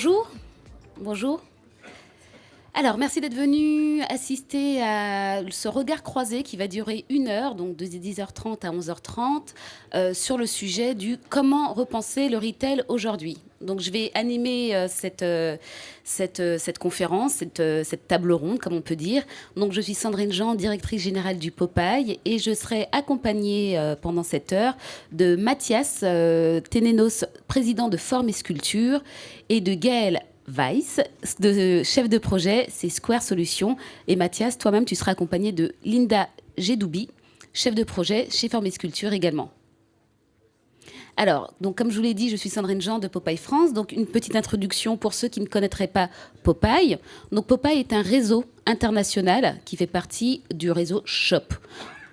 Bonjour. Bonjour. Alors, merci d'être venu assister à ce regard croisé qui va durer 1 heure, donc de 10h30 à 11h30, sur le sujet du comment repenser le retail aujourd'hui. Donc, je vais animer cette conférence, cette table ronde, comme on peut dire. Donc, je suis Sandrine Jean, directrice générale du Popeye, et je serai accompagnée pendant cette heure de Mathias Tenenos, président de Forme et Sculpture, et de Gaël Weiss, chef de projet, c'est Square Solutions. Et Mathias, toi-même, tu seras accompagné de Linda Gedoubi, chef de projet chez Forme et Sculpture également. Alors, donc, comme je vous l'ai dit, je suis Sandrine Jean de Popeye France. Donc, une petite introduction pour ceux qui ne connaîtraient pas Popeye. Donc, Popeye est un réseau international qui fait partie du réseau Shop.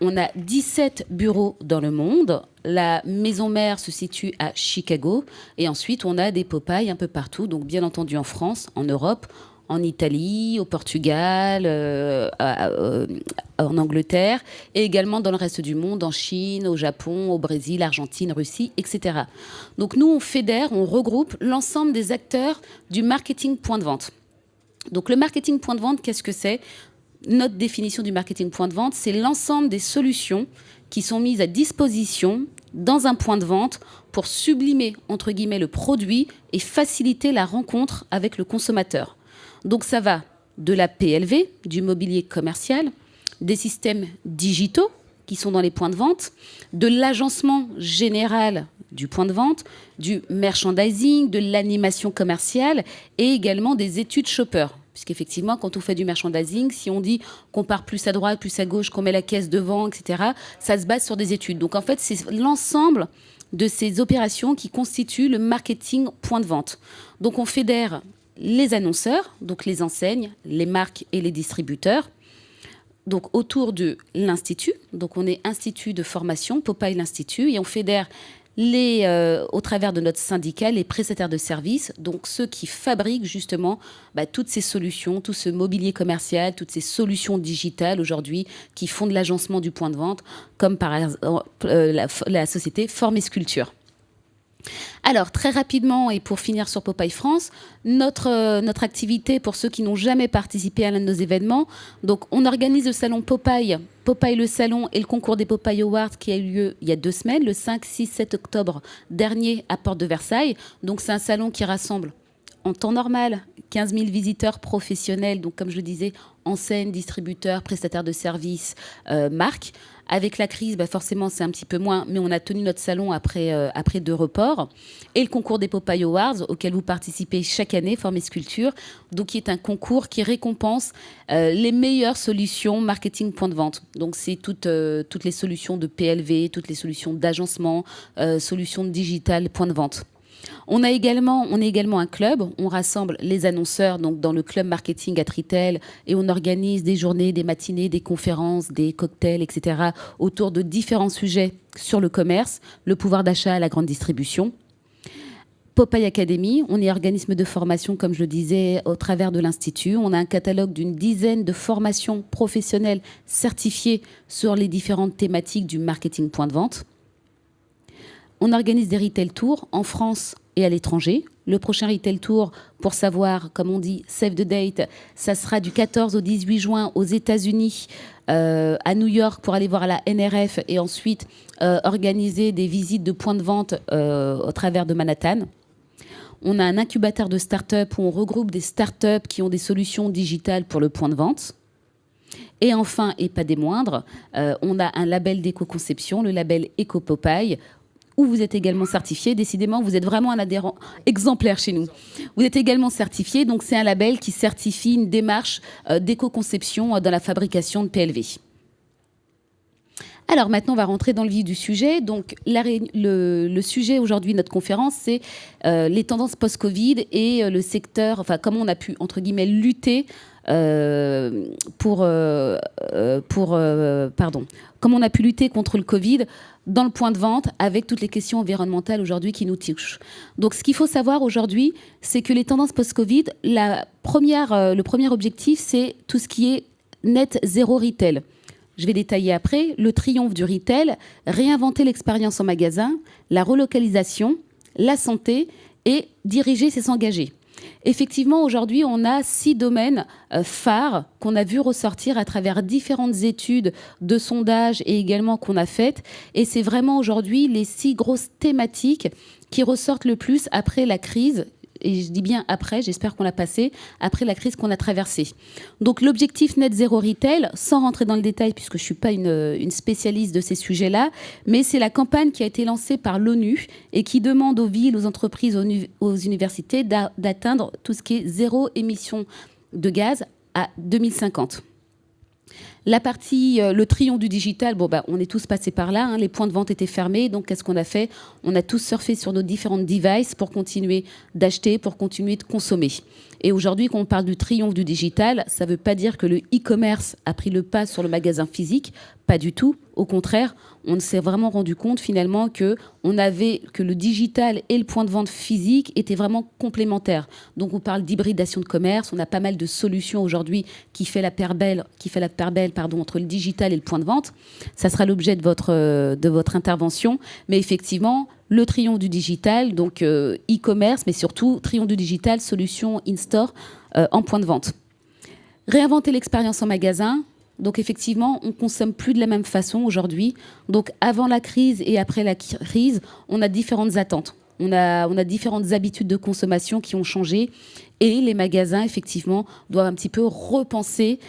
On a 17 bureaux dans le monde. La maison mère se situe à Chicago. Et ensuite, on a des Popeyes un peu partout. Donc, bien entendu, en France, en Europe, en Italie, au Portugal, en Angleterre, et également dans le reste du monde, en Chine, au Japon, au Brésil, Argentine, Russie, etc. Donc, nous, on fédère, on regroupe l'ensemble des acteurs du marketing point de vente. Donc, le marketing point de vente, qu'est-ce que c'est ? Notre définition du marketing point de vente, c'est l'ensemble des solutions qui sont mises à disposition dans un point de vente pour sublimer, entre guillemets, le produit et faciliter la rencontre avec le consommateur. Donc ça va de la PLV, du mobilier commercial, des systèmes digitaux qui sont dans les points de vente, de l'agencement général du point de vente, du merchandising, de l'animation commerciale et également des études shopper. Puisqu'effectivement, quand on fait du merchandising, si on dit qu'on part plus à droite, plus à gauche, qu'on met la caisse devant, etc., ça se base sur des études. Donc en fait, c'est l'ensemble de ces opérations qui constituent le marketing point de vente. Donc on fédère les annonceurs, donc les enseignes, les marques et les distributeurs, donc autour de l'Institut. Donc on est Institut de formation, Popeye l'Institut, et on fédère au travers de notre syndicat, les prestataires de services, donc ceux qui fabriquent justement toutes ces solutions, tout ce mobilier commercial, toutes ces solutions digitales aujourd'hui qui font de l'agencement du point de vente, comme par exemple la société Forme et Sculpture. Alors, très rapidement, et pour finir sur Popeye France, notre activité, pour ceux qui n'ont jamais participé à l'un de nos événements, donc on organise le salon Popeye, Popeye le salon et le concours des Popeye Awards qui a eu lieu il y a 2 semaines, le 5, 6, 7 octobre dernier à Porte de Versailles. Donc c'est un salon qui rassemble en temps normal 15 000 visiteurs professionnels, donc comme je le disais, enseignes, distributeurs, prestataires de services, marques. Avec la crise, forcément, c'est un petit peu moins, mais on a tenu notre salon après 2 reports. Et le concours des Popeye Awards, auquel vous participez chaque année, Forme et Sculpture, donc qui est un concours qui récompense les meilleures solutions marketing point de vente. Donc, c'est toutes les solutions de PLV, toutes les solutions d'agencement, solutions de digital point de vente. On est également un club, on rassemble les annonceurs donc dans le club marketing at retail et on organise des journées, des matinées, des conférences, des cocktails, etc. autour de différents sujets sur le commerce, le pouvoir d'achat, la grande distribution. Popeye Academy, on est organisme de formation, comme je le disais, au travers de l'Institut. On a un catalogue d'une dizaine de formations professionnelles certifiées sur les différentes thématiques du marketing point de vente. On organise des retail tours en France et à l'étranger. Le prochain retail tour, pour savoir, comme on dit, save the date, ça sera du 14 au 18 juin aux États-Unis, à New York, pour aller voir la NRF et ensuite organiser des visites de points de vente au travers de Manhattan. On a un incubateur de start-up où on regroupe des start-up qui ont des solutions digitales pour le point de vente. Et enfin, et pas des moindres, on a un label d'éco-conception, le label Eco-Popeye, où vous êtes également certifié. Décidément, vous êtes vraiment un adhérent exemplaire chez nous. Vous êtes également certifié, donc c'est un label qui certifie une démarche d'éco-conception dans la fabrication de PLV. Alors maintenant, on va rentrer dans le vif du sujet. Donc le sujet aujourd'hui de notre conférence, c'est les tendances post-Covid et le secteur, enfin comment on a pu, entre guillemets, lutter comment on a pu lutter contre le Covid dans le point de vente avec toutes les questions environnementales aujourd'hui qui nous touchent. Donc ce qu'il faut savoir aujourd'hui, c'est que les tendances post-Covid, le premier objectif, c'est tout ce qui est net zéro retail. Je vais détailler après. Le triomphe du retail, réinventer l'expérience en magasin, la relocalisation, la santé et diriger, c'est s'engager. Effectivement, aujourd'hui, on a 6 domaines phares qu'on a vu ressortir à travers différentes études de sondage et également qu'on a faites. Et c'est vraiment aujourd'hui les 6 grosses thématiques qui ressortent le plus après la crise. Et je dis bien après, j'espère qu'on l'a passé, après la crise qu'on a traversée. Donc l'objectif net zéro retail, sans rentrer dans le détail puisque je ne suis pas une spécialiste de ces sujets-là, mais c'est la campagne qui a été lancée par l'ONU et qui demande aux villes, aux entreprises, aux universités d'atteindre tout ce qui est zéro émission de gaz à 2050. La partie, le triomphe du digital, on est tous passés par là, hein, les points de vente étaient fermés, donc qu'est-ce qu'on a fait? On a tous surfé sur nos différentes devices pour continuer d'acheter, pour continuer de consommer. Et aujourd'hui, quand on parle du triomphe du digital, ça ne veut pas dire que le e-commerce a pris le pas sur le magasin physique, pas du tout. Au contraire, on s'est vraiment rendu compte finalement que le digital et le point de vente physique étaient vraiment complémentaires. Donc on parle d'hybridation de commerce, on a pas mal de solutions aujourd'hui qui fait la paire belle entre le digital et le point de vente. Ça sera l'objet de votre intervention. Mais effectivement, le triomphe du digital, donc e-commerce, mais surtout triomphe du digital, solution in-store en point de vente. Réinventer l'expérience en magasin. Donc effectivement, on consomme plus de la même façon aujourd'hui. Donc avant la crise et après la crise, on a différentes attentes. On a différentes habitudes de consommation qui ont changé. Et les magasins, effectivement, doivent un petit peu repenser,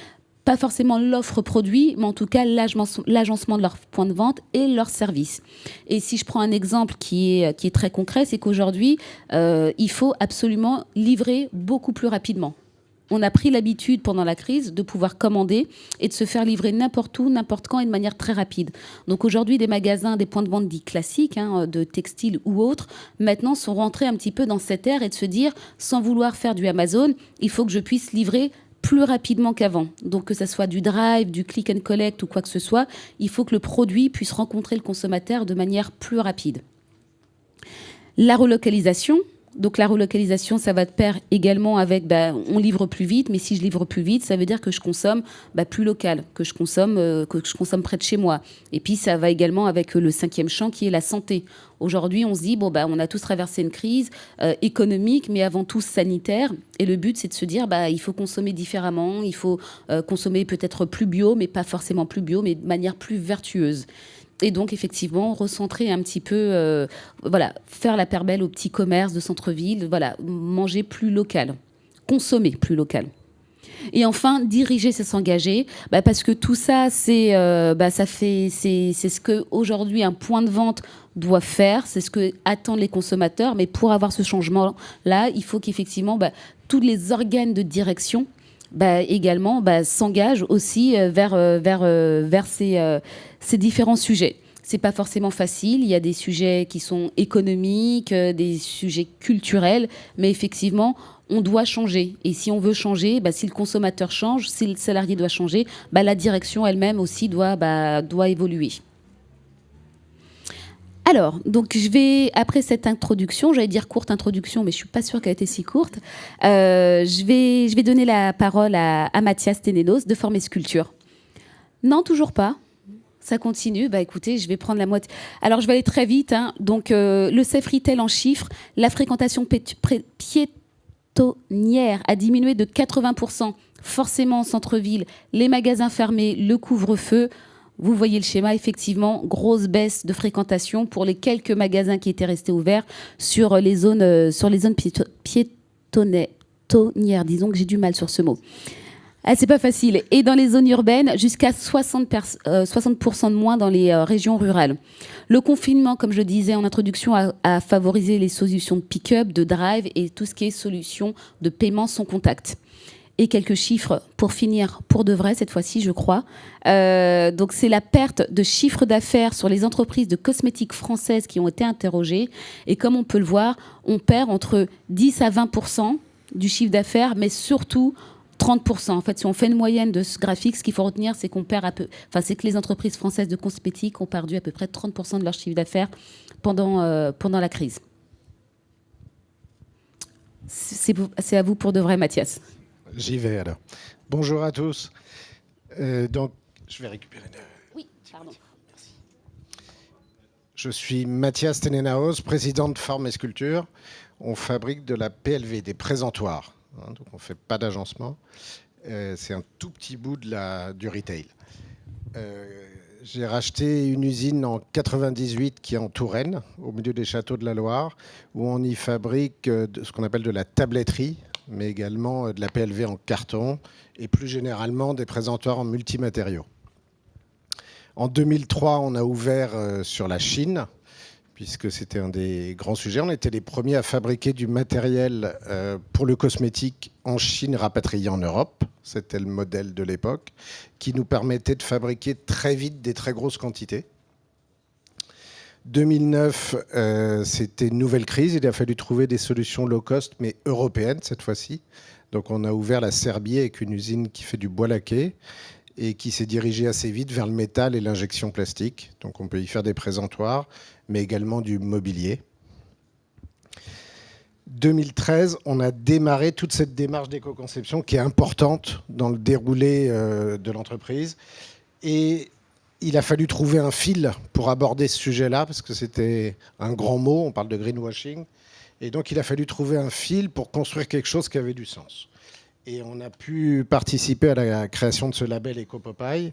pas forcément l'offre produit, mais en tout cas l'agencement de leur point de vente et leur service. Et si je prends un exemple qui est très concret, c'est qu'aujourd'hui, il faut absolument livrer beaucoup plus rapidement. On a pris l'habitude pendant la crise de pouvoir commander et de se faire livrer n'importe où, n'importe quand et de manière très rapide. Donc aujourd'hui, des magasins, des points de vente dits classiques, hein, de textiles ou autres, maintenant sont rentrés un petit peu dans cette ère et de se dire, sans vouloir faire du Amazon, il faut que je puisse livrer plus rapidement qu'avant. Donc que ce soit du drive, du click and collect ou quoi que ce soit, il faut que le produit puisse rencontrer le consommateur de manière plus rapide. La relocalisation. Donc la relocalisation, ça va de pair également avec, on livre plus vite, mais si je livre plus vite, ça veut dire que je consomme plus local, que je consomme près de chez moi. Et puis ça va également avec le 5e champ qui est la santé. Aujourd'hui, on se dit, on a tous traversé une crise économique, mais avant tout sanitaire. Et le but, c'est de se dire, il faut consommer différemment, il faut consommer peut-être plus bio, mais pas forcément plus bio, mais de manière plus vertueuse. Et donc, effectivement, recentrer un petit peu, faire la paire belle au petit commerce de centre-ville, manger plus local, consommer plus local. Et enfin, diriger, c'est s'engager, parce que tout ça, c'est ce qu'aujourd'hui un point de vente doit faire, c'est ce que attendent les consommateurs. Mais pour avoir ce changement-là, il faut qu'effectivement, tous les organes de direction également s'engagent aussi vers ces différents sujets. C'est pas forcément facile. Il y a des sujets qui sont économiques, des sujets culturels, mais effectivement, on doit changer. Et si on veut changer, si le consommateur change, si le salarié doit changer, la direction elle-même aussi doit évoluer. Alors, donc je vais, après cette introduction, j'allais dire courte introduction, mais je ne suis pas sûre qu'elle ait été si courte, je vais donner la parole à Mathias Tenenos de Forme et Sculpture. Non, toujours pas. Ça continue. Écoutez, je vais prendre la moitié. Alors, je vais aller très vite. Hein. Donc, le safe retail en chiffres, la fréquentation piétonnière a diminué de 80%, forcément en centre-ville, les magasins fermés, le couvre-feu. Vous voyez le schéma, effectivement, grosse baisse de fréquentation pour les quelques magasins qui étaient restés ouverts sur les zones piétonnières. Disons que j'ai du mal sur ce mot. C'est pas facile. Et dans les zones urbaines, jusqu'à 60% de moins dans les régions rurales. Le confinement, comme je le disais en introduction, a favorisé les solutions de pick-up, de drive et tout ce qui est solution de paiement sans contact. Et quelques chiffres pour finir pour de vrai cette fois-ci, je crois. Donc c'est la perte de chiffre d'affaires sur les entreprises de cosmétiques françaises qui ont été interrogées. Et comme on peut le voir, on perd entre 10 à 20% du chiffre d'affaires, mais surtout 30%. En fait, si on fait une moyenne de ce graphique, ce qu'il faut retenir, c'est qu'on perd c'est que les entreprises françaises de cosmétiques ont perdu à peu près 30% de leur chiffre d'affaires pendant la crise. C'est à vous pour de vrai, Mathias. J'y vais alors. Bonjour à tous. Donc, je vais récupérer. Oui, pardon. Merci. Je suis Mathias Tenenaos, président de Forme et Sculpture. on fabrique de la PLV, des présentoirs. Donc on ne fait pas d'agencement. C'est un tout petit bout du retail. J'ai racheté une usine en 98 qui est en Touraine, au milieu des châteaux de la Loire, où on y fabrique ce qu'on appelle de la tabletterie, mais également de la PLV en carton et plus généralement des présentoirs en multimatériaux. En 2003, on a ouvert sur la Chine, puisque c'était un des grands sujets. On était les premiers à fabriquer du matériel pour le cosmétique en Chine rapatrié en Europe. C'était le modèle de l'époque, qui nous permettait de fabriquer très vite des très grosses quantités. 2009, c'était une nouvelle crise. Il a fallu trouver des solutions low cost, mais européennes cette fois-ci. Donc on a ouvert la Serbie avec une usine qui fait du bois laqué et qui s'est dirigée assez vite vers le métal et l'injection plastique. Donc on peut y faire des présentoirs, mais également du mobilier. 2013, on a démarré toute cette démarche d'éco-conception qui est importante dans le déroulé de l'entreprise. Et il a fallu trouver un fil pour aborder ce sujet-là, parce que c'était un grand mot, on parle de greenwashing. Et donc il a fallu trouver un fil pour construire quelque chose qui avait du sens. Et on a pu participer à la création de ce label Eco-Popeye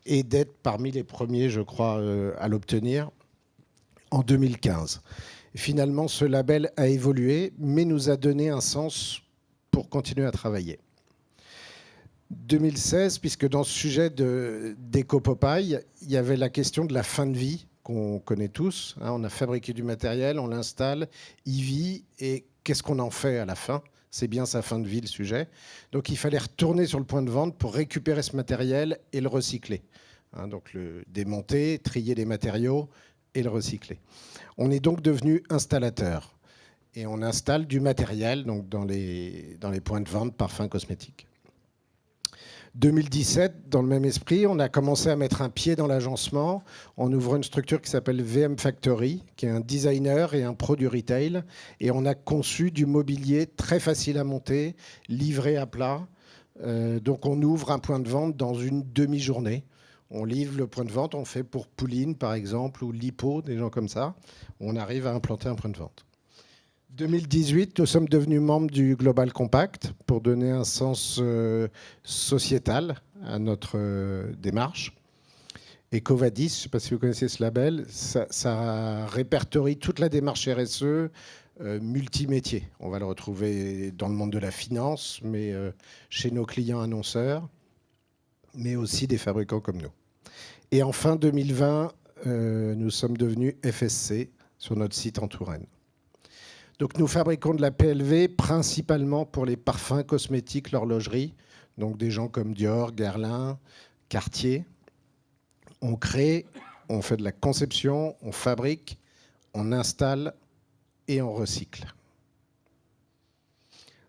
et d'être parmi les premiers, je crois, à l'obtenir en 2015. Finalement, ce label a évolué, mais nous a donné un sens pour continuer à travailler. 2016, puisque dans ce sujet d'Eco-Popeye, il y avait la question de la fin de vie qu'on connaît tous. On a fabriqué du matériel, on l'installe, il vit, et qu'est-ce qu'on en fait à la fin ? C'est bien sa fin de vie, le sujet. Donc il fallait retourner sur le point de vente pour récupérer ce matériel et le recycler. Donc le démonter, trier les matériaux et le recycler. On est donc devenu installateur. Et on installe du matériel donc dans les points de vente parfums cosmétiques. 2017, dans le même esprit, on a commencé à mettre un pied dans l'agencement en ouvrant une structure qui s'appelle VM Factory, qui est un designer et un pro du retail. Et on a conçu du mobilier très facile à monter, livré à plat. Donc on ouvre un point de vente dans une demi-journée. On livre le point de vente, on fait pour Pouline par exemple, ou Lipo, des gens comme ça. On arrive à implanter un point de vente. 2018, nous sommes devenus membres du Global Compact pour donner un sens sociétal à notre démarche. EcoVadis, je ne sais pas si vous connaissez ce label, ça répertorie toute la démarche RSE multimétier. On va le retrouver dans le monde de la finance, mais chez nos clients annonceurs, mais aussi des fabricants comme nous. Et en fin 2020, nous sommes devenus FSC sur notre site en Touraine. Donc nous fabriquons de la PLV principalement pour les parfums, cosmétiques, l'horlogerie. Donc des gens comme Dior, Guerlain, Cartier. On crée, on fait de la conception, on fabrique, on installe et on recycle.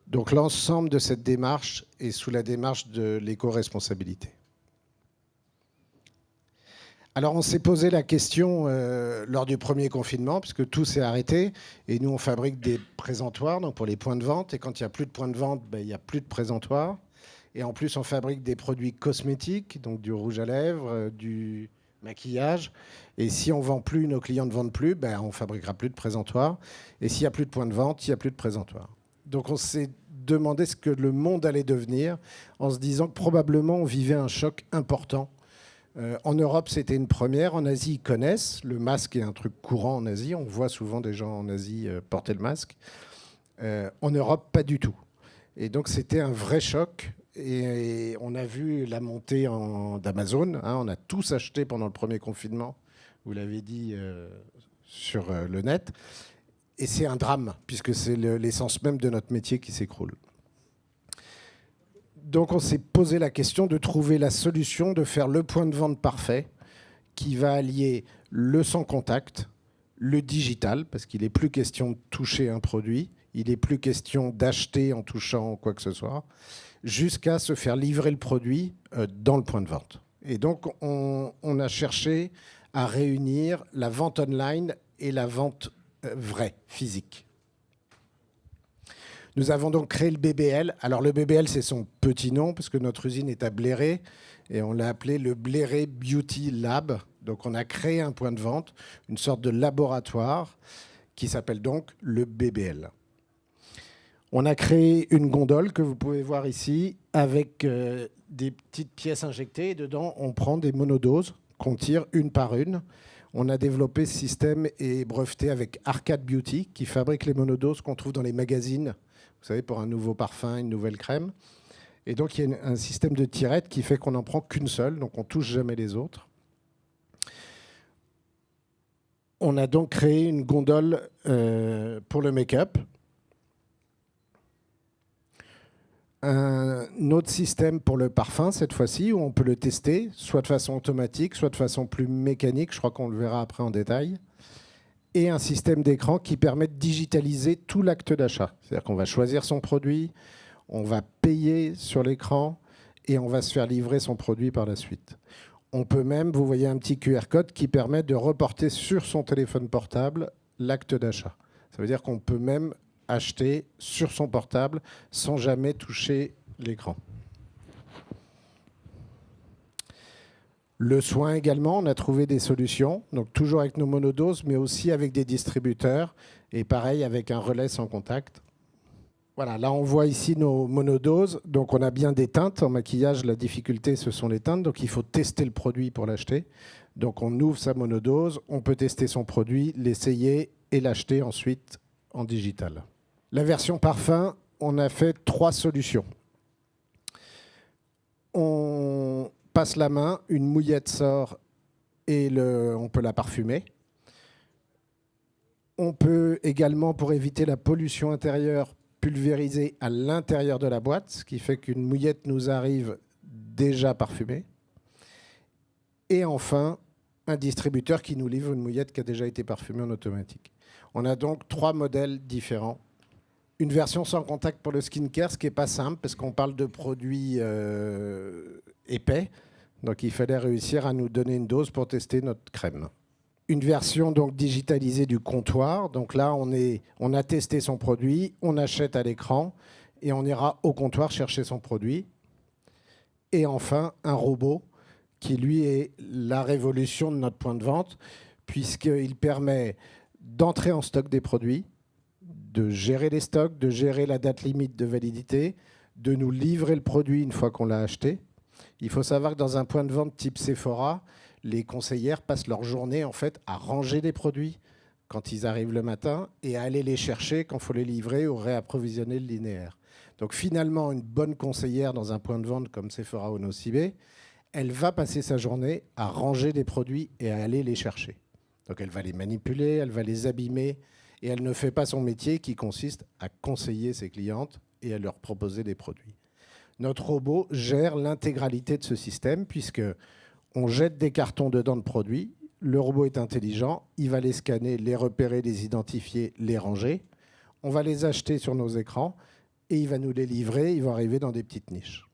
Donc l'ensemble de cette démarche est sous la démarche de l'éco-responsabilité. Alors on s'est posé la question lors du premier confinement, puisque tout s'est arrêté, et nous on fabrique des présentoirs donc pour les points de vente, et quand il n'y a plus de points de vente, il n'y a plus de présentoirs. Et en plus on fabrique des produits cosmétiques, donc du rouge à lèvres, du maquillage, et si on ne vend plus, nos clients ne vendent plus, on ne fabriquera plus de présentoirs, et s'il n'y a plus de points de vente, il n'y a plus de présentoirs. Donc on s'est demandé ce que le monde allait devenir, en se disant que probablement on vivait un choc important. En Europe, c'était une première. En Asie, ils connaissent. Le masque est un truc courant en Asie. On voit souvent des gens en Asie porter le masque. En Europe, pas du tout. Et donc, c'était un vrai choc. Et on a vu la montée d'Amazon. On a tous acheté pendant le premier confinement. Vous l'avez dit sur le net. Et c'est un drame, puisque c'est l'essence même de notre métier qui s'écroule. Donc on s'est posé la question de trouver la solution de faire le point de vente parfait qui va allier le sans contact, le digital, parce qu'il n'est plus question de toucher un produit, il n'est plus question d'acheter en touchant quoi que ce soit, jusqu'à se faire livrer le produit dans le point de vente. Et donc on a cherché à réunir la vente online et la vente vraie, physique. Nous avons donc créé le BBL. Alors le BBL, c'est son petit nom, parce que notre usine est à Bléré, et on l'a appelé le Bléré Beauty Lab. Donc on a créé un point de vente, une sorte de laboratoire, qui s'appelle donc le BBL. On a créé une gondole que vous pouvez voir ici avec des petites pièces injectées. Et dedans, on prend des monodoses qu'on tire une par une. On a développé ce système et breveté avec Arcade Beauty qui fabrique les monodoses qu'on trouve dans les magazines, vous savez, pour un nouveau parfum, une nouvelle crème. Et donc, il y a un système de tirette qui fait qu'on n'en prend qu'une seule, donc on ne touche jamais les autres. On a donc créé une gondole pour le make-up. Un autre système pour le parfum, cette fois-ci, où on peut le tester, soit de façon automatique, soit de façon plus mécanique. Je crois qu'on le verra après en détail. Et un système d'écran qui permet de digitaliser tout l'acte d'achat. C'est-à-dire qu'on va choisir son produit, on va payer sur l'écran et on va se faire livrer son produit par la suite. On peut même, vous voyez un petit QR code qui permet de reporter sur son téléphone portable l'acte d'achat. Ça veut dire qu'on peut même acheter sur son portable sans jamais toucher l'écran. Le soin également, on a trouvé des solutions, donc toujours avec nos monodoses, mais aussi avec des distributeurs, et pareil avec un relais sans contact. Voilà, là on voit ici nos monodoses, donc on a bien des teintes. En maquillage, la difficulté, ce sont les teintes, donc il faut tester le produit pour l'acheter. Donc on ouvre sa monodose, on peut tester son produit, l'essayer et l'acheter ensuite en digital. La version parfum, on a fait 3 solutions. On passe la main, une mouillette sort et on peut la parfumer. On peut également, pour éviter la pollution intérieure, pulvériser à l'intérieur de la boîte, ce qui fait qu'une mouillette nous arrive déjà parfumée. Et enfin, un distributeur qui nous livre une mouillette qui a déjà été parfumée en automatique. On a donc 3 modèles différents. Une version sans contact pour le skincare, ce qui n'est pas simple, parce qu'on parle de produits épais. Donc il fallait réussir à nous donner une dose pour tester notre crème. Une version donc digitalisée du comptoir. Donc là, on a testé son produit, on achète à l'écran et on ira au comptoir chercher son produit. Et enfin, un robot qui, lui, est la révolution de notre point de vente, puisqu'il permet d'entrer en stock des produits, de gérer les stocks, de gérer la date limite de validité, de nous livrer le produit une fois qu'on l'a acheté. Il faut savoir que dans un point de vente type Sephora, les conseillères passent leur journée en fait à ranger des produits quand ils arrivent le matin et à aller les chercher quand il faut les livrer ou réapprovisionner le linéaire. Donc finalement, une bonne conseillère dans un point de vente comme Sephora ou Nocibé, elle va passer sa journée à ranger des produits et à aller les chercher. Donc elle va les manipuler, elle va les abîmer et elle ne fait pas son métier qui consiste à conseiller ses clientes et à leur proposer des produits. Notre robot gère l'intégralité de ce système puisque on jette des cartons dedans de produits, le robot est intelligent, il va les scanner, les repérer, les identifier, les ranger. On va les acheter sur nos écrans et il va nous les livrer, ils vont arriver dans des petites niches.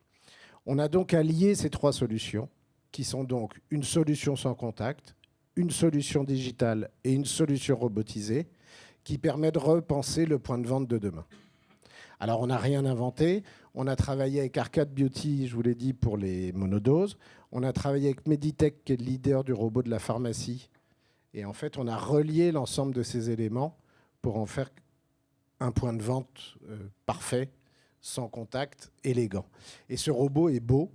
On a donc allié ces 3 solutions qui sont donc une solution sans contact, une solution digitale et une solution robotisée qui permet de repenser le point de vente de demain. Alors, on n'a rien inventé. On a travaillé avec Arcade Beauty, je vous l'ai dit, pour les monodoses. On a travaillé avec Meditech, qui est le leader du robot de la pharmacie. Et en fait, on a relié l'ensemble de ces éléments pour en faire un point de vente parfait, sans contact, élégant. Et ce robot est beau.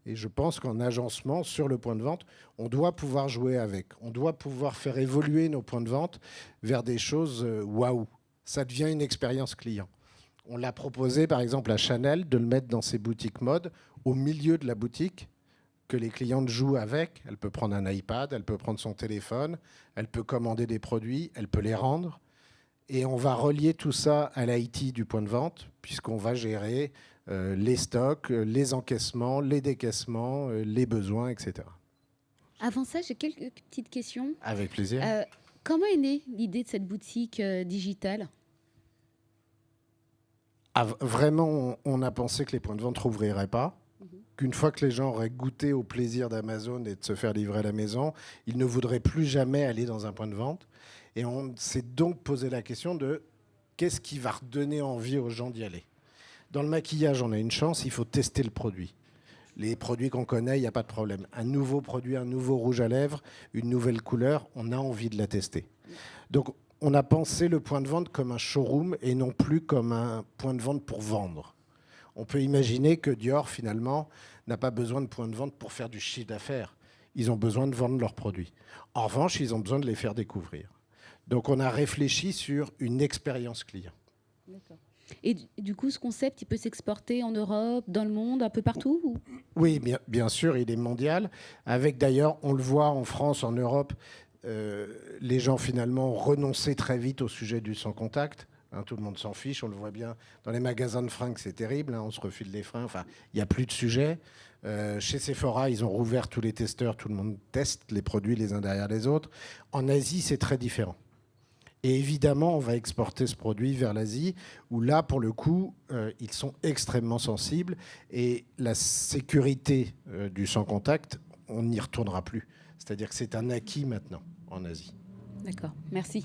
Et je pense qu'en agencement, sur le point de vente, on doit pouvoir jouer avec. On doit pouvoir faire évoluer nos points de vente vers des choses waouh. Ça devient une expérience client. On l'a proposé, par exemple, à Chanel de le mettre dans ses boutiques mode, au milieu de la boutique, que les clientes jouent avec. Elle peut prendre un iPad, elle peut prendre son téléphone, elle peut commander des produits, elle peut les rendre. Et on va relier tout ça à l'IT du point de vente, puisqu'on va gérer les stocks, les encaissements, les décaissements, les besoins, etc. Avant ça, j'ai quelques petites questions. Avec plaisir. Comment est née l'idée de cette boutique digitale ? Vraiment, on a pensé que les points de vente ne rouvriraient pas, qu'une fois que les gens auraient goûté au plaisir d'Amazon et de se faire livrer à la maison, ils ne voudraient plus jamais aller dans un point de vente. Et on s'est donc posé la question de qu'est-ce qui va redonner envie aux gens d'y aller. Dans le maquillage, on a une chance, il faut tester le produit. Les produits qu'on connaît, il n'y a pas de problème. Un nouveau produit, un nouveau rouge à lèvres, une nouvelle couleur, on a envie de la tester. Donc, on a pensé le point de vente comme un showroom et non plus comme un point de vente pour vendre. On peut imaginer que Dior, finalement, n'a pas besoin de point de vente pour faire du chiffre d'affaires. Ils ont besoin de vendre leurs produits. En revanche, ils ont besoin de les faire découvrir. Donc, on a réfléchi sur une expérience client. D'accord. Et du coup, ce concept, il peut s'exporter en Europe, dans le monde, un peu partout ou... Oui, bien sûr, il est mondial. Avec d'ailleurs, on le voit en France, en Europe, les gens finalement ont renoncé très vite au sujet du sans contact. Hein, tout le monde s'en fiche, on le voit bien. Dans les magasins de fringues, c'est terrible, hein, on se refile les fringues. Enfin, il n'y a plus de sujet. Chez Sephora, ils ont rouvert tous les testeurs, tout le monde teste les produits les uns derrière les autres. En Asie, c'est très différent. Et évidemment, on va exporter ce produit vers l'Asie, où là, pour le coup, ils sont extrêmement sensibles. Et la sécurité du sans-contact, on n'y retournera plus. C'est-à-dire que c'est un acquis maintenant en Asie. D'accord, merci.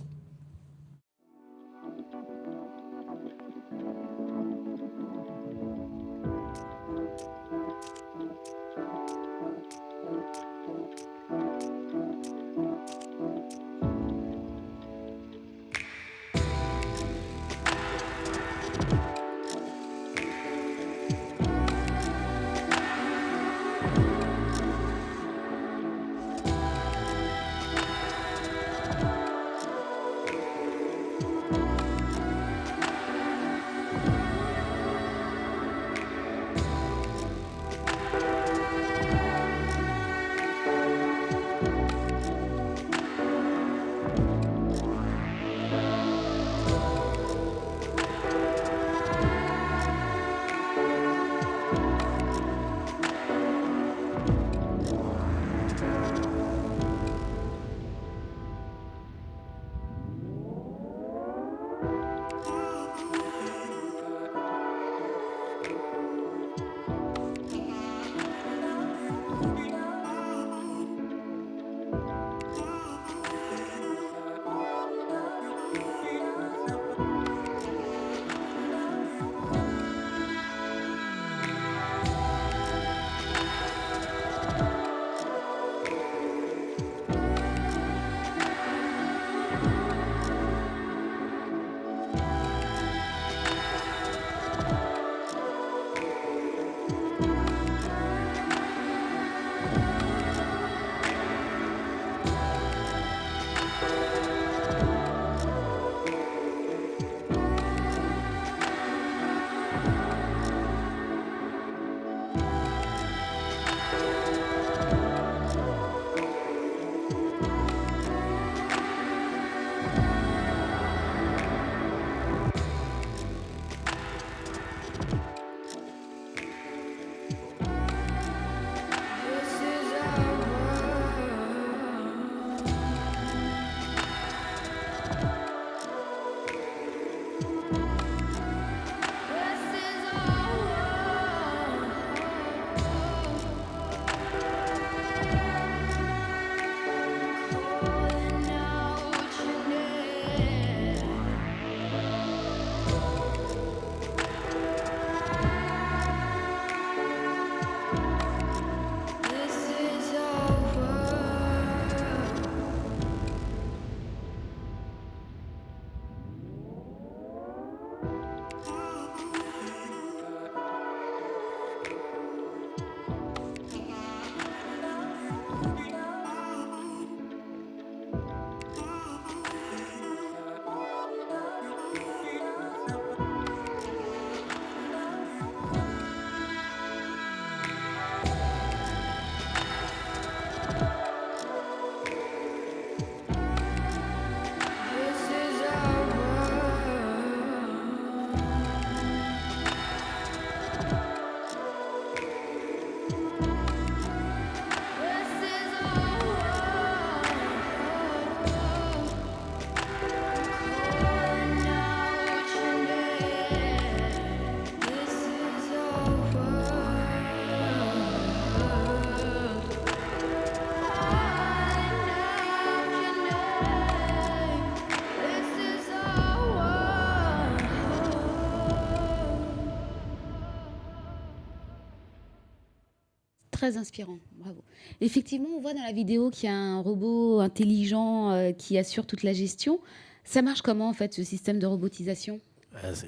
Très inspirant, bravo. Effectivement, on voit dans la vidéo qu'il y a un robot intelligent qui assure toute la gestion. Ça marche comment, en fait, ce système de robotisation?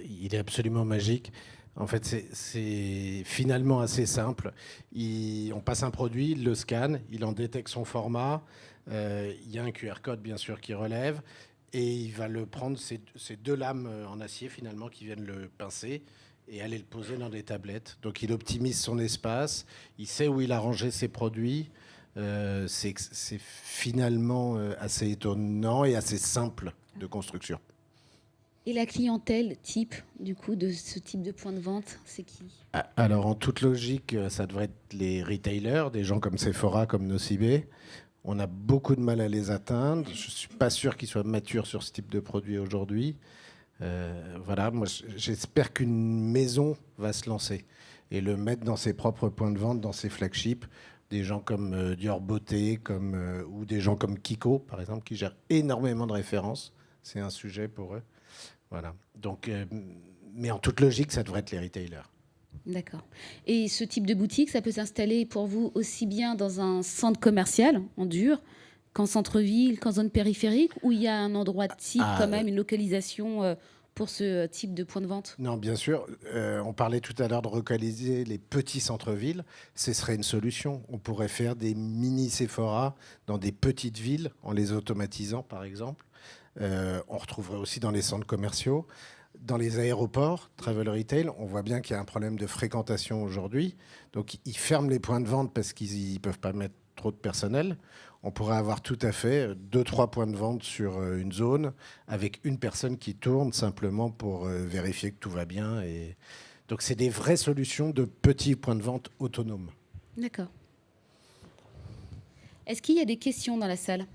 Il est absolument magique. En fait, c'est finalement assez simple. On passe un produit, il le scanne, il en détecte son format. Il y a un QR code, bien sûr, qui relève. Et il va le prendre, ces deux lames en acier, finalement, qui viennent le pincer et aller le poser dans des tablettes. Donc, il optimise son espace. Il sait où il a rangé ses produits. C'est finalement assez étonnant et assez simple de construction. Et la clientèle type, du coup, de ce type de point de vente, c'est qui? Alors, en toute logique, ça devrait être les retailers, des gens comme Sephora, comme Nocibé. On a beaucoup de mal à les atteindre. Je ne suis pas sûr qu'ils soient matures sur ce type de produit aujourd'hui. Voilà, moi, j'espère qu'une maison va se lancer et le mettre dans ses propres points de vente, dans ses flagships. Des gens comme Dior Beauté, ou des gens comme Kiko, par exemple, qui gèrent énormément de références. C'est un sujet pour eux. Voilà. Donc, mais en toute logique, ça devrait être les retailers. D'accord. Et ce type de boutique, ça peut s'installer pour vous aussi bien dans un centre commercial, en dur, qu'en centre-ville, qu'en zone périphérique, où il y a un endroit type, quand même, une localisation pour ce type de point de vente? Non, bien sûr. On parlait tout à l'heure de relocaliser les petits centres-villes. Ce serait une solution. On pourrait faire des mini Sephora dans des petites villes en les automatisant, par exemple. On retrouverait aussi dans les centres commerciaux. Dans les aéroports, travel retail, on voit bien qu'il y a un problème de fréquentation aujourd'hui. Donc, ils ferment les points de vente parce qu'ils ne peuvent pas mettre trop de personnel. On pourrait avoir tout à fait 2-3 points de vente sur une zone avec une personne qui tourne simplement pour vérifier que tout va bien. Et donc, c'est des vraies solutions de petits points de vente autonomes. D'accord. Est-ce qu'il y a des questions dans la salle?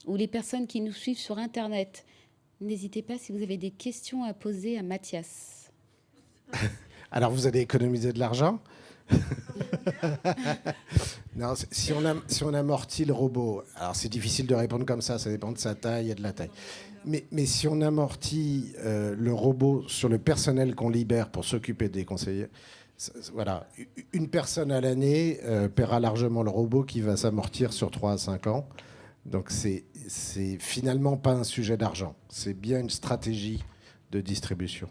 Ou les personnes qui nous suivent sur Internet, n'hésitez pas si vous avez des questions à poser à Mathias. Alors, vous allez économiser de l'argent? Non, si on amortit le robot, alors c'est difficile de répondre comme ça dépend de sa taille et de la taille. Mais si on amortit le robot sur le personnel qu'on libère pour s'occuper des conseillers, voilà, une personne à l'année paiera largement le robot qui va s'amortir sur 3 à 5 ans. Donc c'est finalement pas un sujet d'argent, c'est bien une stratégie de distribution.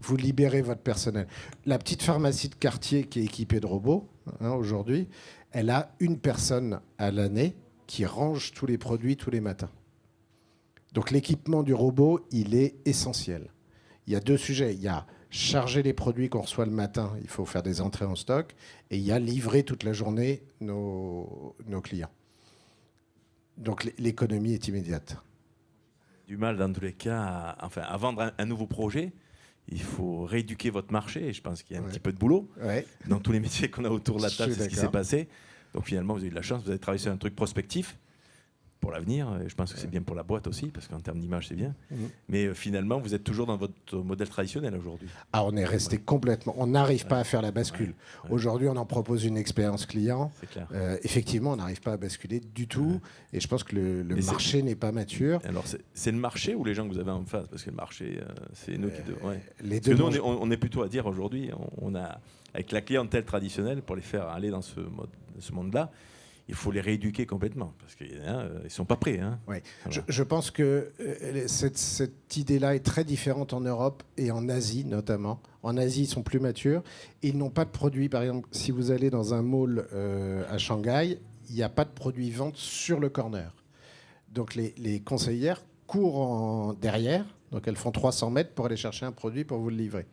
Vous libérez votre personnel. La petite pharmacie de quartier qui est équipée de robots, aujourd'hui, elle a une personne à l'année qui range tous les produits tous les matins. Donc l'équipement du robot, il est essentiel. Il y a deux sujets. Il y a charger les produits qu'on reçoit le matin, il faut faire des entrées en stock, et il y a livrer toute la journée nos clients. Donc l'économie est immédiate. Du mal dans tous les cas à vendre un nouveau projet. Il faut rééduquer votre marché et je pense qu'il y a un petit peu de boulot dans tous les métiers qu'on a autour de la table. C'est ce qui s'est passé. Donc finalement, vous avez eu de la chance, vous avez travaillé sur un truc prospectif pour l'avenir. Et je pense que c'est bien pour la boîte aussi, parce qu'en termes d'image, c'est bien. Mais finalement, vous êtes toujours dans votre modèle traditionnel aujourd'hui. Ah, on est resté complètement... On n'arrive pas à faire la bascule. Aujourd'hui, on en propose une expérience client. C'est clair. Effectivement, on n'arrive pas à basculer du tout. Et je pense que le marché n'est pas mature. Alors, c'est le marché ou les gens que vous avez en face? Parce que le marché, c'est nous qui... Les deux. Parce que nous, on est plutôt à dire aujourd'hui, on a, avec la clientèle traditionnelle, pour les faire aller dans ce monde-là, il faut les rééduquer complètement, parce qu'ils ne sont pas prêts. Oui. Voilà. Je pense que cette idée-là est très différente en Europe et en Asie notamment. En Asie, ils sont plus matures. Ils n'ont pas de produits. Par exemple, si vous allez dans un mall à Shanghai, il n'y a pas de produits vente sur le corner. Donc les conseillères courent derrière. Donc elles font 300 mètres pour aller chercher un produit pour vous le livrer.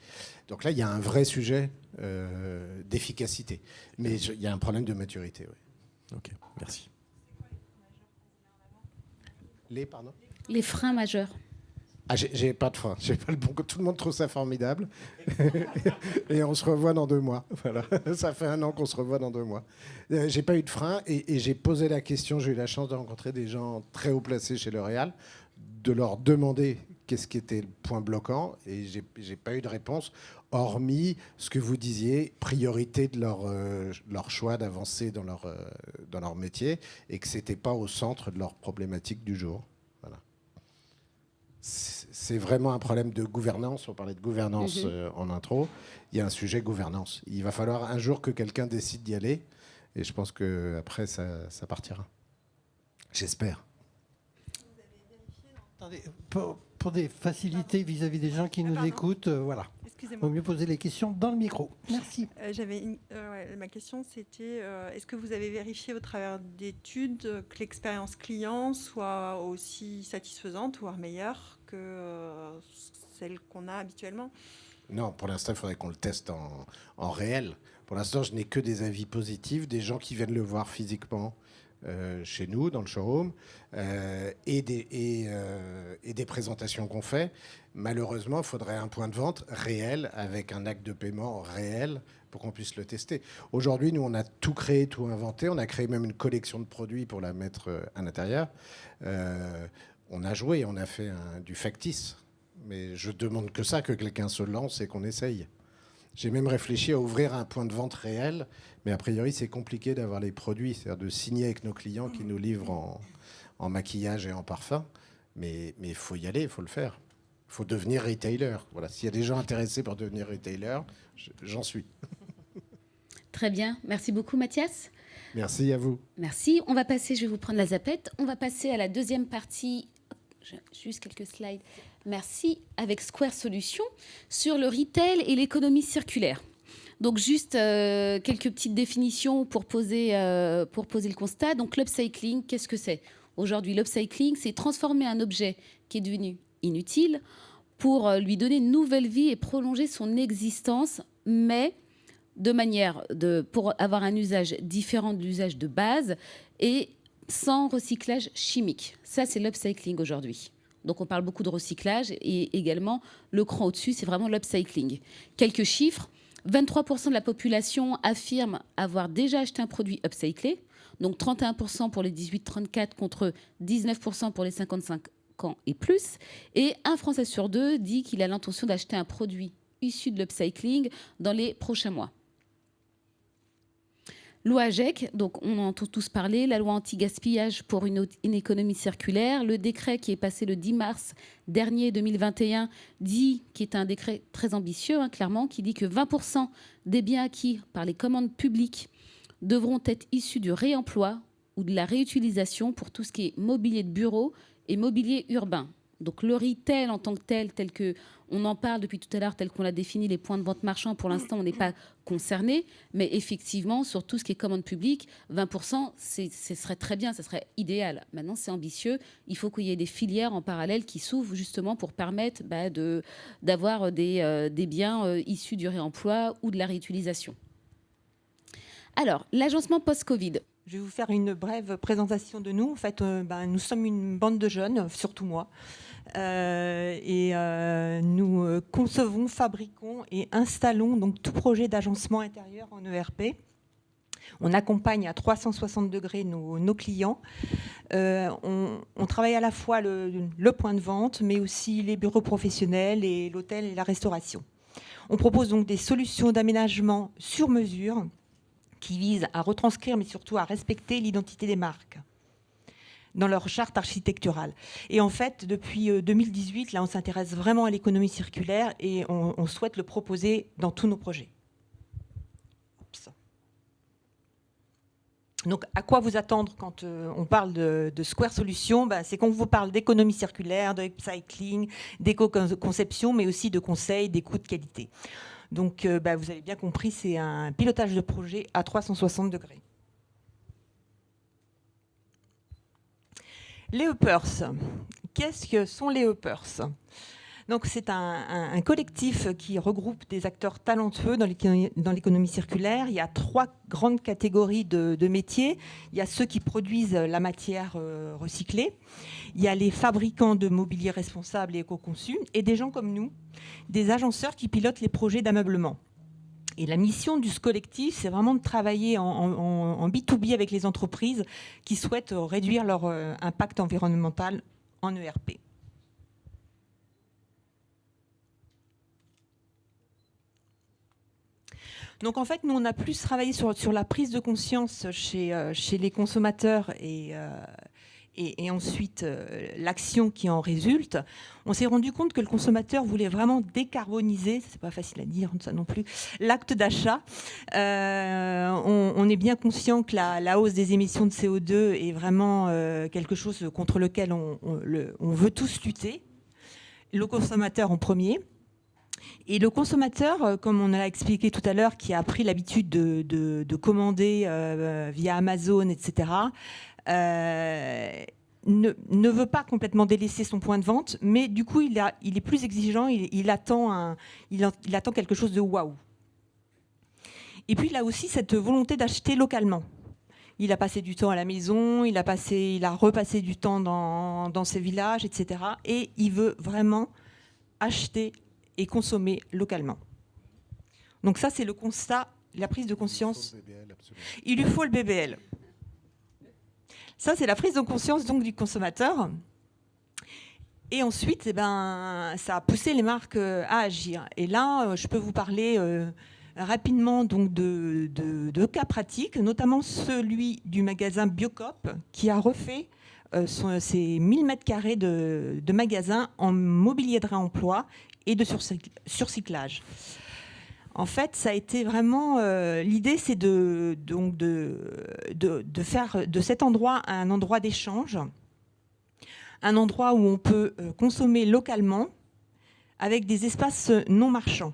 Donc là, il y a un vrai sujet d'efficacité. Mais il y a un problème de maturité, oui. Ok, merci. Les freins majeurs. Ah, j'ai pas de frein. J'ai pas le bon. Tout le monde trouve ça formidable. Et on se revoit dans 2 mois. Voilà. Ça fait 1 an qu'on se revoit dans 2 mois. J'ai pas eu de frein et j'ai posé la question. J'ai eu la chance de rencontrer des gens très haut placés chez L'Oréal, de leur demander qu'est-ce qui était le point bloquant et j'ai pas eu de réponse, hormis ce que vous disiez, priorité de leur choix d'avancer dans leur métier et que c'était pas au centre de leur problématique du jour. Voilà. C'est vraiment un problème de gouvernance. On parlait de gouvernance en intro. Il y a un sujet gouvernance. Il va falloir un jour que quelqu'un décide d'y aller et je pense qu'après ça partira. J'espère. Attendez, pour des facilités vis-à-vis des gens qui nous écoutent, voilà. Il vaut mieux poser les questions dans le micro. Merci. Ma question, c'était est-ce que vous avez vérifié au travers d'études que l'expérience client soit aussi satisfaisante, voire meilleure que celle qu'on a habituellement? Non, pour l'instant, il faudrait qu'on le teste en réel. Pour l'instant, je n'ai que des avis positifs, des gens qui viennent le voir physiquement chez nous, dans le showroom, et des présentations qu'on fait. Malheureusement, il faudrait un point de vente réel, avec un acte de paiement réel, pour qu'on puisse le tester. Aujourd'hui, nous, on a tout créé, tout inventé. On a créé même une collection de produits pour la mettre à l'intérieur. On a joué, on a fait du factice. Mais je demande que ça, que quelqu'un se lance et qu'on essaye. J'ai même réfléchi à ouvrir un point de vente réel, mais a priori, c'est compliqué d'avoir les produits, c'est-à-dire de signer avec nos clients qui nous livrent en maquillage et en parfum. Mais il faut y aller, il faut le faire. Il faut devenir retailer. Voilà. S'il y a des gens intéressés pour devenir retailer, j'en suis. Très bien. Merci beaucoup, Mathias. Merci à vous. Merci. On va passer, je vais vous prendre la zapette. On va passer à la deuxième partie. Juste quelques slides. Merci. Avec Square Solutions sur le retail et l'économie circulaire. Donc, juste quelques petites définitions pour poser le constat. Donc, l'upcycling, qu'est-ce que c'est? Aujourd'hui, l'upcycling, c'est transformer un objet qui est devenu inutile pour lui donner une nouvelle vie et prolonger son existence, mais pour avoir un usage différent de l'usage de base et sans recyclage chimique. Ça, c'est l'upcycling aujourd'hui. Donc, on parle beaucoup de recyclage et également, le cran au-dessus, c'est vraiment l'upcycling. Quelques chiffres. 23% de la population affirme avoir déjà acheté un produit upcyclé. Donc, 31% pour les 18-34 contre 19% pour les 55 ans et plus. Et un Français sur deux dit qu'il a l'intention d'acheter un produit issu de l'upcycling dans les prochains mois. Loi AGEC, donc on en entend tous parler, la loi anti-gaspillage pour une économie circulaire, le décret qui est passé le 10 mars dernier 2021 qui est un décret très ambitieux, clairement, qui dit que 20% des biens acquis par les commandes publiques devront être issus du réemploi ou de la réutilisation pour tout ce qui est mobilier de bureau et mobilier urbain. Donc le retail en tant que tel que on en parle depuis tout à l'heure, tel qu'on l'a défini, les points de vente marchands, pour l'instant, on n'est pas concerné. Mais effectivement, sur tout ce qui est commande publique, 20%, ce serait très bien, ce serait idéal. Maintenant, c'est ambitieux. Il faut qu'il y ait des filières en parallèle qui s'ouvrent justement pour permettre d'avoir des biens issus du réemploi ou de la réutilisation. Alors, l'agencement post-Covid. Je vais vous faire une brève présentation de nous. En fait, nous sommes une bande de jeunes, surtout moi. Nous concevons, fabriquons et installons donc tout projet d'agencement intérieur en ERP. On accompagne à 360 degrés nos clients. On travaille à la fois le point de vente, mais aussi les bureaux professionnels et l'hôtel et la restauration. On propose donc des solutions d'aménagement sur mesure qui visent à retranscrire, mais surtout à respecter l'identité des marques dans leur charte architecturale. Et en fait, depuis 2018, là, on s'intéresse vraiment à l'économie circulaire et on souhaite le proposer dans tous nos projets. Oups. Donc, à quoi vous attendre quand on parle de Square Solutions? C'est qu'on vous parle d'économie circulaire, de upcycling, d'éco-conception, mais aussi de conseils, des coûts de qualité. Donc, vous avez bien compris, c'est un pilotage de projet à 360 degrés. Les uppers. Qu'est-ce que sont les uppers? Donc, c'est un collectif qui regroupe des acteurs talentueux dans l'économie circulaire. Il y a 3 grandes catégories de métiers. Il y a ceux qui produisent la matière recyclée. Il y a les fabricants de mobilier responsable et éco-conçu. Et des gens comme nous, des agenceurs qui pilotent les projets d'ameublement. Et la mission de ce collectif, c'est vraiment de travailler en B2B avec les entreprises qui souhaitent réduire leur impact environnemental en ERP. Donc en fait, nous, on a plus travaillé sur la prise de conscience chez les consommateurs et et ensuite l'action qui en résulte, on s'est rendu compte que le consommateur voulait vraiment décarboniser, c'est pas facile à dire ça non plus, l'acte d'achat. On est bien conscient que la hausse des émissions de CO2 est vraiment quelque chose contre lequel on veut tous lutter. Le consommateur en premier. Et le consommateur, comme on l'a expliqué tout à l'heure, qui a pris l'habitude de commander via Amazon, etc., ne veut pas complètement délaisser son point de vente, mais du coup, il est plus exigeant, il attend quelque chose de waouh. Et puis, il a aussi cette volonté d'acheter localement. Il a passé du temps à la maison, il a repassé du temps dans ses villages, etc. Et il veut vraiment acheter et consommer localement. Donc ça, c'est le constat, la prise de conscience. Il lui faut le BBL. Ça, c'est la prise de conscience donc, du consommateur. Et ensuite, ça a poussé les marques à agir. Et là, je peux vous parler rapidement donc, de cas pratiques, notamment celui du magasin Biocop, qui a refait ses 1000 m² de magasins en mobilier de réemploi et de surcyclage. En fait, ça a été vraiment... l'idée, c'est de faire de cet endroit un endroit d'échange, un endroit où on peut consommer localement avec des espaces non marchands.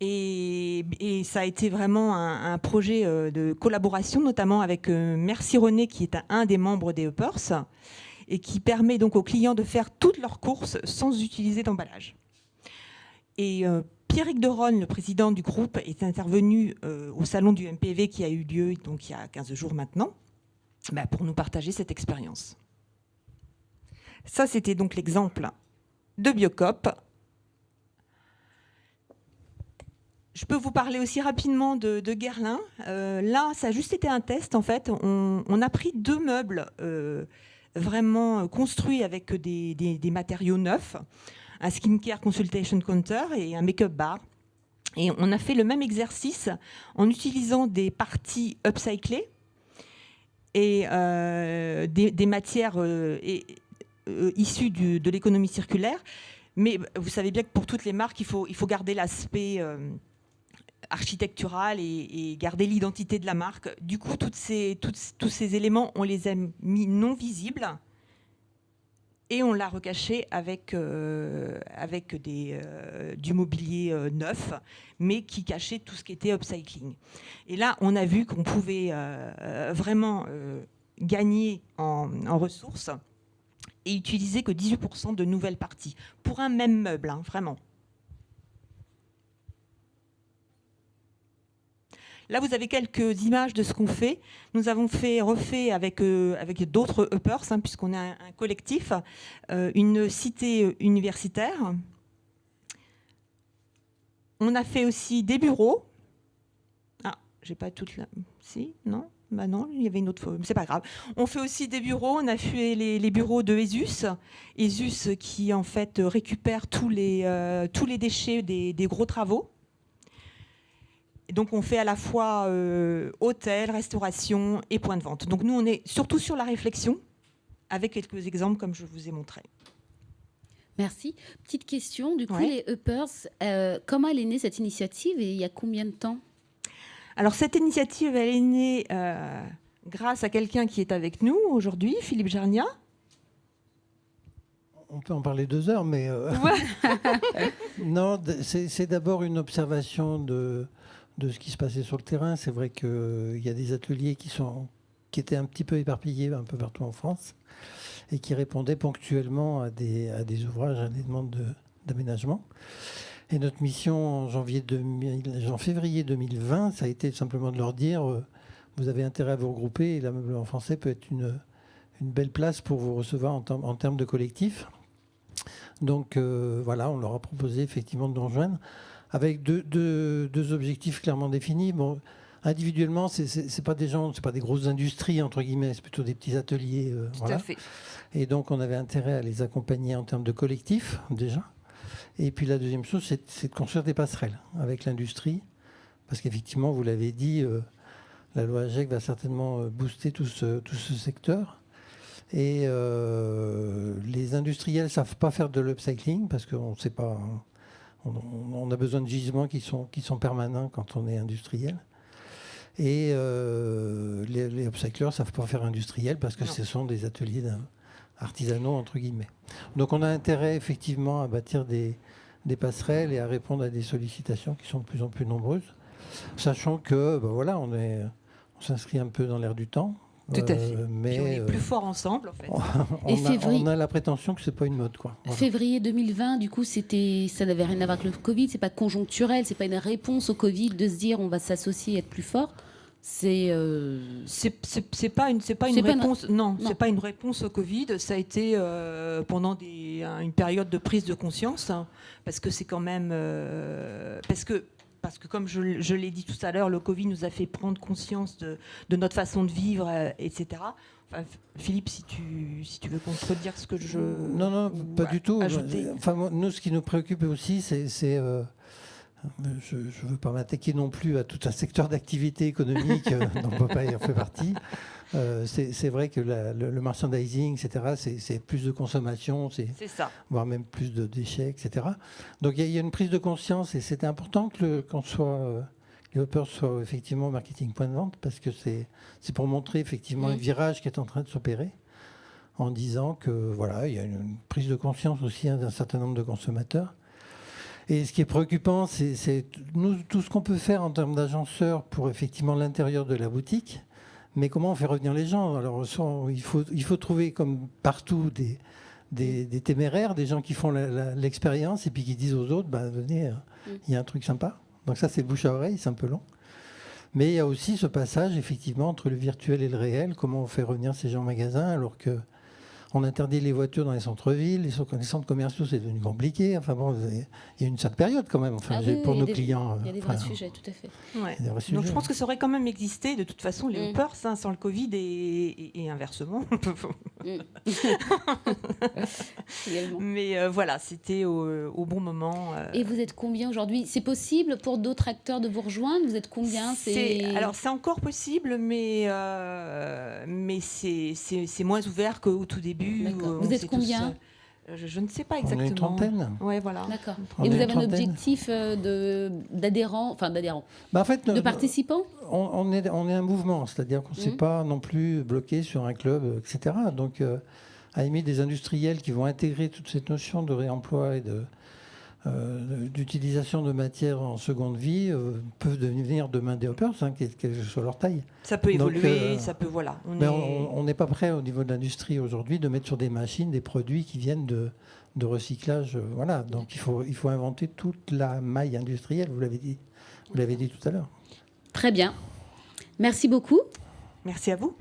Et ça a été vraiment un projet de collaboration, notamment avec Merci René, qui est un des membres des Uppers, et qui permet donc aux clients de faire toutes leurs courses sans utiliser d'emballage. Et Pierrick Deronne, le président du groupe, est intervenu au salon du MPV qui a eu lieu donc, il y a 15 jours maintenant, pour nous partager cette expérience. Ça, c'était donc l'exemple de Biocop. Je peux vous parler aussi rapidement de Guerlain. Là, ça a juste été un test, en fait. On a pris 2 meubles vraiment construits avec des matériaux neufs, un skincare consultation counter et un make-up bar. Et on a fait le même exercice en utilisant des parties upcyclées et des matières issues de l'économie circulaire. Mais vous savez bien que pour toutes les marques, il faut garder l'aspect architectural et garder l'identité de la marque. Du coup, tous ces éléments, on les a mis non visibles et on l'a recaché avec du mobilier neuf, mais qui cachait tout ce qui était upcycling. Et là, on a vu qu'on pouvait vraiment gagner en ressources et utiliser que 18% de nouvelles parties pour un même meuble, hein, vraiment. Là, vous avez quelques images de ce qu'on fait. Nous avons refait avec d'autres Uppers, hein, puisqu'on est un collectif, une cité universitaire. On a fait aussi des bureaux. Ah, j'ai pas toute la... Si, non ? Bah non, il y avait une autre... C'est pas grave. On fait aussi des bureaux. On a fait les bureaux de ESUS. ESUS qui, en fait, récupère tous les déchets des gros travaux. Donc, on fait à la fois hôtel, restauration et point de vente. Donc, nous, on est surtout sur la réflexion, avec quelques exemples comme je vous ai montré. Merci. Petite question, du coup, Ouais. les Uppers, comment elle est née cette initiative et il y a combien de temps ? Alors, cette initiative, elle est née grâce à quelqu'un qui est avec nous aujourd'hui, Philippe Jarnia. On peut en parler 2 heures, mais... Non, c'est d'abord une observation de ce qui se passait sur le terrain. C'est vrai qu'il y a des ateliers qui étaient un petit peu éparpillés un peu partout en France et qui répondaient ponctuellement à des ouvrages, à des demandes d'aménagement. Et notre mission en février 2020, ça a été simplement de leur dire vous avez intérêt à vous regrouper et l'ameublement français peut être une belle place pour vous recevoir en termes de collectif. Donc voilà, on leur a proposé effectivement de nous rejoindre avec deux objectifs clairement définis. Bon, individuellement, c'est pas des gens, c'est pas des grosses industries entre guillemets, c'est plutôt des petits ateliers. Tout à fait. Et donc on avait intérêt à les accompagner en termes de collectif déjà. Et puis la deuxième chose, c'est de construire des passerelles avec l'industrie, parce qu'effectivement, vous l'avez dit, la loi AGEC va certainement booster tout ce secteur. Et les industriels ne savent pas faire de l'upcycling parce qu'on ne sait pas. On a besoin de gisements qui sont permanents quand on est industriel. Et les upcyclers ne savent pas faire industriel parce que ce sont des ateliers artisanaux, entre guillemets. Donc on a intérêt effectivement à bâtir des passerelles et à répondre à des sollicitations qui sont de plus en plus nombreuses, sachant que on s'inscrit un peu dans l'air du temps. Tout à fait. Mais puis on est plus fort ensemble, en fait. On a la prétention que c'est pas une mode, quoi. Voilà. Février 2020, du coup, ça n'avait rien à voir avec le Covid. C'est pas conjoncturel, c'est pas une réponse au Covid de se dire on va s'associer et être plus fort. C'est pas une réponse. Non, c'est pas une réponse au Covid. Ça a été pendant une période de prise de conscience, hein, parce que c'est quand même parce que comme je l'ai dit tout à l'heure, le Covid nous a fait prendre conscience de notre façon de vivre, etc. Enfin, Philippe, si tu veux contredire ce que je... Non, pas du tout. Ajouter. Enfin, nous, ce qui nous préoccupe aussi, c'est je ne veux pas m'attaquer non plus à tout un secteur d'activité économique dont Popeye en fait partie. C'est vrai que le merchandising, etc., c'est plus de consommation, c'est ça, voire même plus de déchets, etc. Donc il y a une prise de conscience et c'est important que les hoppers soient effectivement marketing point de vente parce que c'est pour montrer effectivement le virage qui est en train de s'opérer en disant que voilà, il y a une prise de conscience aussi d'un certain nombre de consommateurs. Et ce qui est préoccupant, c'est nous, tout ce qu'on peut faire en termes d'agenceurs pour effectivement l'intérieur de la boutique. Mais comment on fait revenir les gens? Alors, il faut trouver, comme partout, des téméraires, des gens qui font l'expérience et puis qui disent aux autres, venez, il y a un truc sympa. Donc ça, c'est bouche à oreille, c'est un peu long. Mais il y a aussi ce passage, effectivement, entre le virtuel et le réel. Comment on fait revenir ces gens en magasin alors qu'on interdit les voitures dans les centres-villes, les centres commerciaux, c'est devenu compliqué. Enfin bon, il y a une certaine période quand même pour nos clients. Il y a des vrais sujets, tout à fait. Ouais. Donc je pense que ça aurait quand même existé, de toute façon, les hoppers sans le Covid et inversement. Mais voilà, c'était au bon moment. Et vous êtes combien aujourd'hui? C'est possible pour d'autres acteurs de vous rejoindre? Vous êtes combien? Alors c'est encore possible, mais c'est moins ouvert qu'au tout début. Vous êtes combien? Je ne sais pas exactement. On est une trentaine. Ouais, voilà. D'accord. Et vous avez un objectif d'adhérents, en fait, de participants? On est un mouvement, c'est-à-dire qu'on ne s'est pas non plus bloqué sur un club, etc. Donc, à la limite, des industriels qui vont intégrer toute cette notion de réemploi et d'utilisation de matières en seconde vie peuvent devenir demain des hoppers, quelle que soit leur taille. Ça peut évoluer, ça peut, voilà. On n'est pas prêt au niveau de l'industrie aujourd'hui de mettre sur des machines des produits qui viennent de recyclage. Voilà. Donc il faut inventer toute la maille industrielle, vous l'avez dit tout à l'heure. Très bien. Merci beaucoup. Merci à vous.